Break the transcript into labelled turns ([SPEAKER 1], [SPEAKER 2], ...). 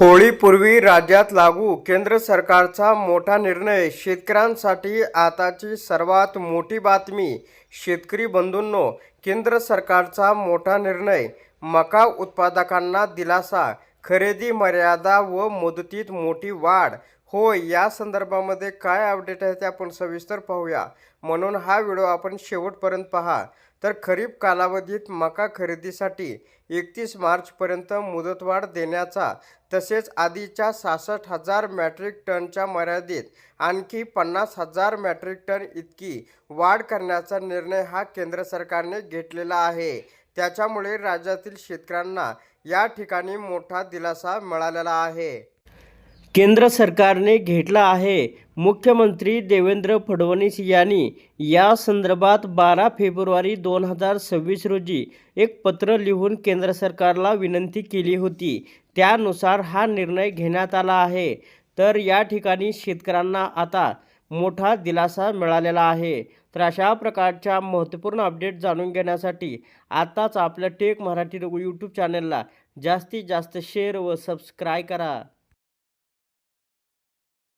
[SPEAKER 1] होळीपूर्वी राज्यात लागू केंद्र सरकारचा मोठा निर्णय. शेतकऱ्यांसाठी आताची सर्वात मोठी बातमी. शेतकरी बंधूंनो, केंद्र सरकारचा मोठा निर्णय. मका उत्पादकांना दिलासा, खरेदी मर्यादा व मुदतीत मोठी वाढ. होय, या संदर्भामध्ये काय अपडेट आहे ते आपण सविस्तर पाहूया, म्हणून हा व्हिडिओ आपण शेवटपर्यंत पहा. तर खरीप कालावधीत मका खरेदीसाठी 31 मार्चपर्यंत मुदतवाढ देण्याचा, तसेच आधीच्या 66,000 मेट्रिक टनच्या मर्यादेत आणखी 50,000 मेट्रिक टन इतकी वाढ करण्याचा निर्णय हा केंद्र सरकारने घेतलेला आहे. त्याच्यामुळे राज्यातील शेतकऱ्यांना या ठिकाणी मोठा दिलासा मिळालेला आहे.
[SPEAKER 2] केंद्र सरकारने घेतला आहे. मुख्यमंत्री देवेंद्र फडणवीस यांनी या संदर्भात 12 फेब्रुवारी 2026 रोजी एक पत्र लिहून केंद्र सरकारला विनंती केली होती. त्यानुसार हा निर्णय घेण्यात आला आहे. तर या ठिकाणी शेतकऱ्यांना आता मोठा दिलासा मिळालेला आहे. तर अशा प्रकारच्या महत्त्वपूर्ण अपडेट जाणून घेण्यासाठी आताच आपल्या टेक मराठी यूट्यूब चॅनलला जास्तीत जास्त शेअर व सबस्क्राईब करा.